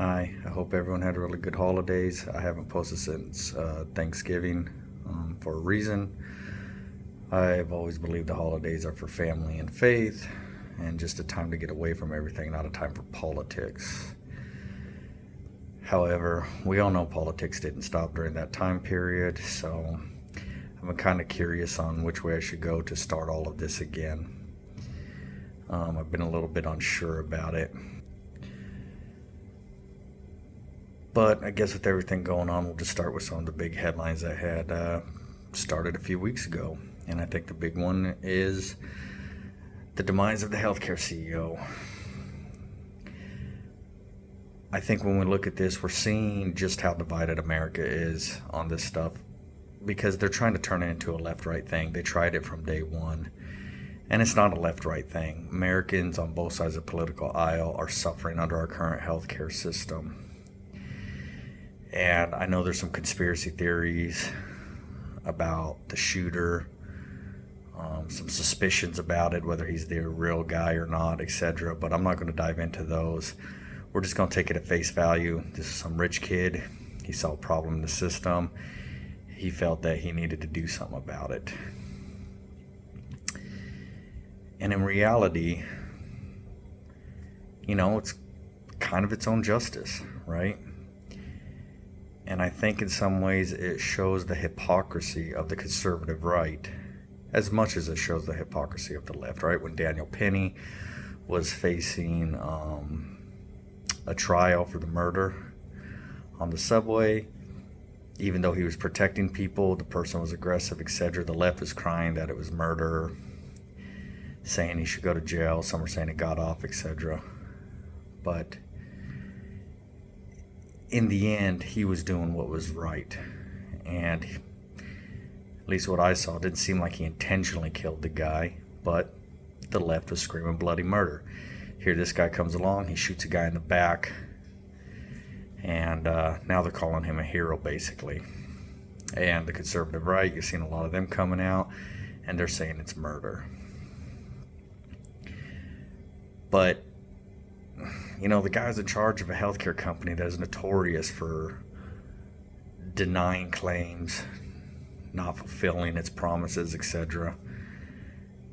Hi, I hope everyone had really good holidays. I haven't posted since Thanksgiving for a reason. I've always believed the holidays are for family and faith and just a time to get away from everything, not a time for politics. However, we all know politics didn't stop during that time period, so I'm kind of curious on which way I should go to start all of this again. I've been a little bit unsure about it. But I guess with everything going on, we'll just start with some of the big headlines that had started a few weeks ago. And I think the big one is the demise of the healthcare CEO. I think when we look at this, we're seeing just how divided America is on this stuff because they're trying to turn it into a left right thing. They tried it from day one, and it's not a left right thing. Americans on both sides of the political aisle are suffering under our current healthcare system. And I know there's some conspiracy theories about the shooter, some suspicions about it, whether he's the real guy or not, etc. But I'm not going to dive into those. We're just going to take it at face value. This is some rich kid. He saw a problem in the system. He felt that he needed to do something about it. And in reality, it's kind of its own justice, right? And I think in some ways it shows the hypocrisy of the conservative right as much as it shows the hypocrisy of the left, right? When Daniel Penny was facing a trial for the murder on the subway, even though he was protecting people, the person was aggressive, etc. The left was crying that it was murder, saying he should go to jail. Some were saying it got off, etc. But in the end, he was doing what was right. And at least what I saw, it didn't seem like he intentionally killed the guy, but the left was screaming bloody murder. Here this guy comes along, he shoots a guy in the back, and now they're calling him a hero, basically. And the conservative right, you've seen a lot of them coming out, and they're saying it's murder. But the guy's in charge of a healthcare company that is notorious for denying claims, not fulfilling its promises, etc.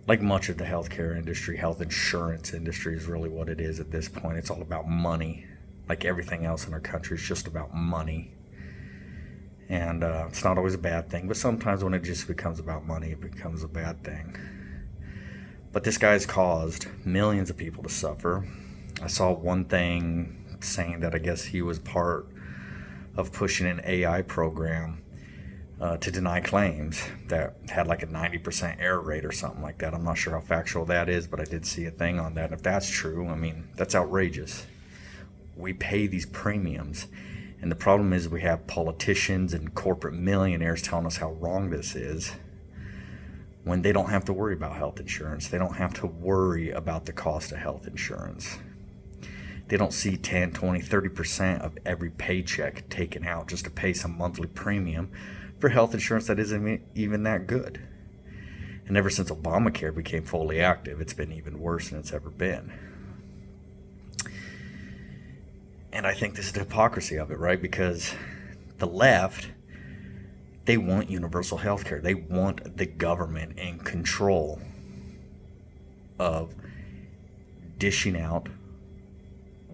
Like much of the healthcare industry, health insurance industry is really what it is at this point. It's all about money. Like everything else in our country is just about money. And it's not always a bad thing, but sometimes when it just becomes about money, it becomes a bad thing. But this guy's caused millions of people to suffer. I saw one thing saying that I guess he was part of pushing an AI program to deny claims that had like a 90% error rate or something like that. I'm not sure how factual that is, but I did see a thing on that. And if that's true, that's outrageous. We pay these premiums, and the problem is we have politicians and corporate millionaires telling us how wrong this is when they don't have to worry about health insurance. They don't have to worry about the cost of health insurance. They don't see 10, 20, 30% of every paycheck taken out just to pay some monthly premium for health insurance that isn't even that good. And ever since Obamacare became fully active, it's been even worse than it's ever been. And I think this is the hypocrisy of it, right? Because the left, they want universal health care. They want the government in control of dishing out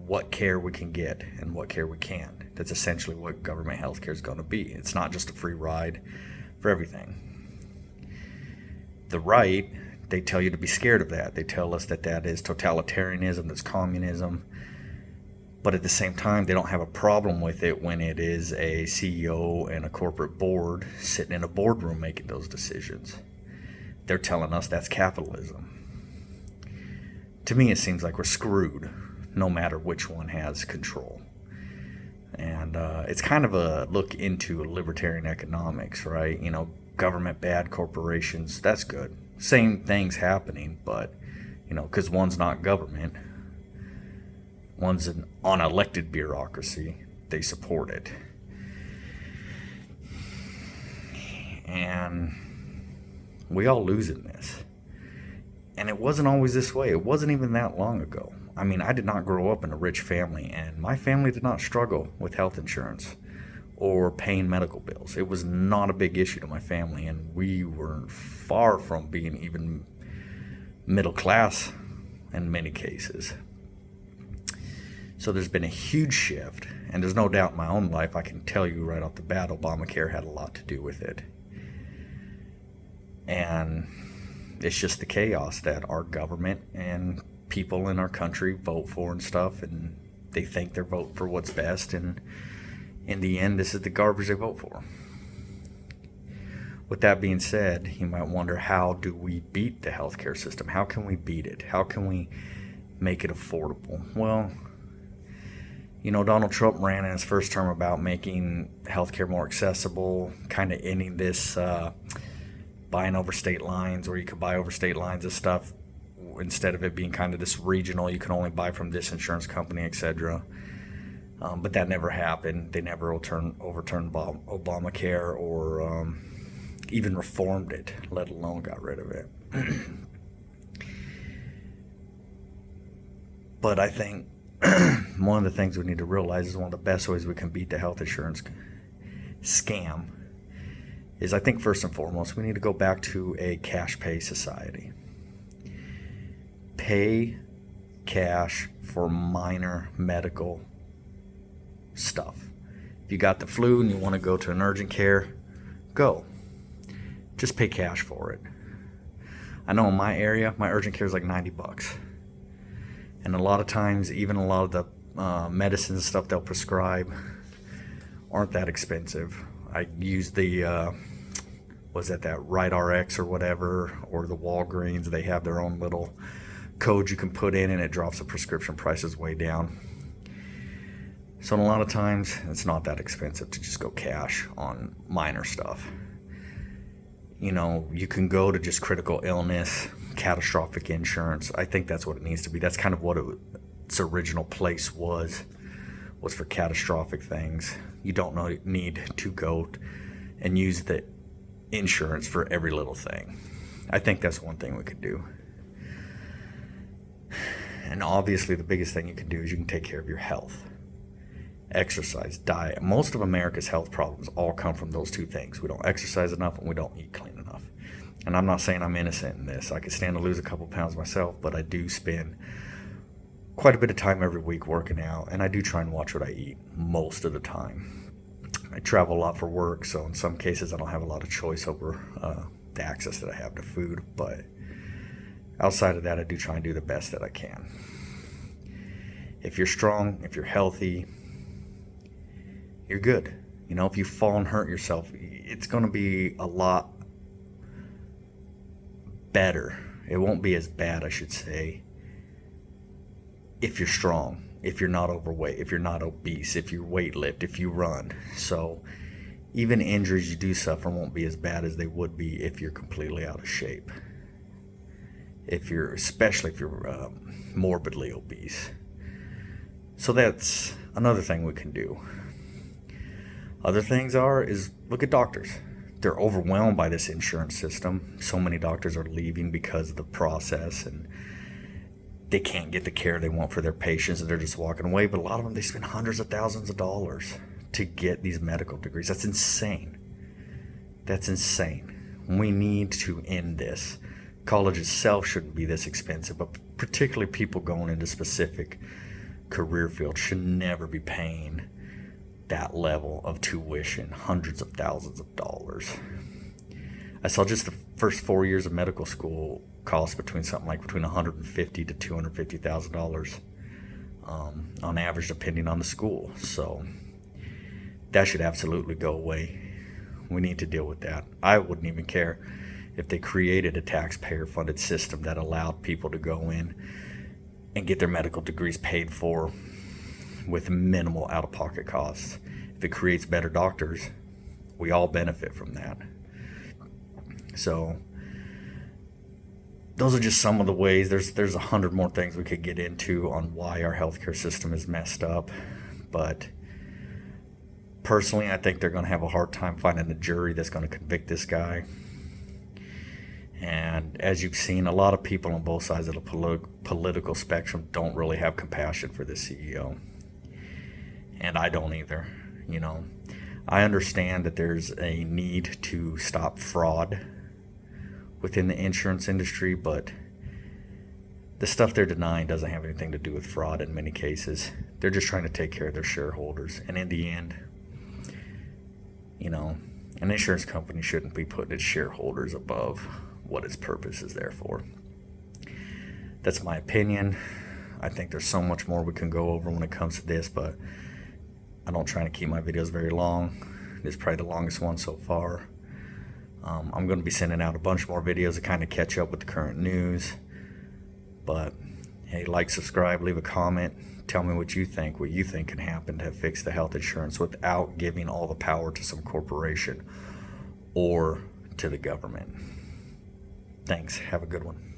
what care we can get and what care we can't. That's essentially what government healthcare is going to be. It's not just a free ride for everything. The right, they tell you to be scared of that. They tell us that that is totalitarianism, that's communism. But at the same time, they don't have a problem with it when it is a CEO and a corporate board sitting in a boardroom making those decisions. They're telling us that's capitalism. To me, it seems like we're screwed no matter which one has control. And it's kind of a look into libertarian economics, right? Government bad, corporations, that's good. Same things happening, but, because one's not government, one's an unelected bureaucracy, they support it. And we all lose in this. And it wasn't always this way. It wasn't even that long ago. I mean, I did not grow up in a rich family, and my family did not struggle with health insurance or paying medical bills. It was not a big issue to my family, and we were far from being even middle class in many cases. So there's been a huge shift, and there's no doubt in my own life, I can tell you right off the bat, Obamacare had a lot to do with it. And it's just the chaos that our government and people in our country vote for and stuff, and they think they're voting for what's best, and in the end, this is the garbage they vote for. With that being said, you might wonder, how do we beat the healthcare system? How can we beat it? How can we make it affordable? Well, Donald Trump ran in his first term about making healthcare more accessible, kind of ending this buying over state lines, where you could buy over state lines of stuff instead of it being kind of this regional, you can only buy from this insurance company, etc. But that never happened. They never overturned Obamacare or even reformed it, let alone got rid of it. But I think one of the things we need to realize is one of the best ways we can beat the health insurance scam is, I think first and foremost, we need to go back to a cash pay society. Pay cash for minor medical stuff. If you got the flu and you want to go to an urgent care, go. Just pay cash for it. I know in my area, my urgent care is like $90. And a lot of times, even a lot of the medicines and stuff they'll prescribe aren't that expensive. I use the, that Right RX or whatever, or the Walgreens. They have their own little code you can put in, and it drops the prescription prices way down. So a lot of times, it's not that expensive to just go cash on minor stuff. You can go to just critical illness, catastrophic insurance. I think that's what it needs to be. That's kind of what its original place was for catastrophic things. You don't need to go and use the insurance for every little thing. I think that's one thing we could do. And obviously the biggest thing you can do is you can take care of your health. Exercise, diet. Most of America's health problems all come from those two things. We don't exercise enough, and we don't eat clean enough. And I'm not saying I'm innocent in this. I could stand to lose a couple pounds myself, but I do spend quite a bit of time every week working out, and I do try and watch what I eat most of the time. I travel a lot for work, so in some cases I don't have a lot of choice over the access that I have to food, but outside of that, I do try and do the best that I can. If you're strong, if you're healthy, you're good. If you fall and hurt yourself, it's going to be a lot better. It won't be as bad, I should say, if you're strong, if you're not overweight, if you're not obese, if you weight lift, if you run. So even injuries you do suffer won't be as bad as they would be if you're completely out of shape. Especially if you're morbidly obese. So that's another thing we can do. Other things is look at doctors. They're overwhelmed by this insurance system. So many doctors are leaving because of the process, and they can't get the care they want for their patients, and they're just walking away. But a lot of them, they spend hundreds of thousands of dollars to get these medical degrees. That's insane. That's insane. We need to end this. College itself shouldn't be this expensive, but particularly people going into specific career fields should never be paying that level of tuition, hundreds of thousands of dollars. I saw just the first 4 years of medical school cost between $150,000 to $250,000 on average, depending on the school. So that should absolutely go away. We need to deal with that. I wouldn't even care if they created a taxpayer-funded system that allowed people to go in and get their medical degrees paid for with minimal out-of-pocket costs. If it creates better doctors, we all benefit from that. So those are just some of the ways. There's 100 more things we could get into on why our healthcare system is messed up. But personally, I think they're going to have a hard time finding a jury that's going to convict this guy. And as you've seen, a lot of people on both sides of the political spectrum don't really have compassion for this CEO. And I don't either. You know, I understand that there's a need to stop fraud within the insurance industry, but the stuff they're denying doesn't have anything to do with fraud in many cases. They're just trying to take care of their shareholders. And in the end, you know, an insurance company shouldn't be putting its shareholders above what its purpose is there for. That's my opinion. I think there's so much more we can go over when it comes to this, but I don't try to keep my videos very long. This is probably the longest one so far. I'm going to be sending out a bunch more videos to kind of catch up with the current news. But hey, like, subscribe, leave a comment. Tell me what you think can happen to fix the health insurance without giving all the power to some corporation or to the government. Thanks. Have a good one.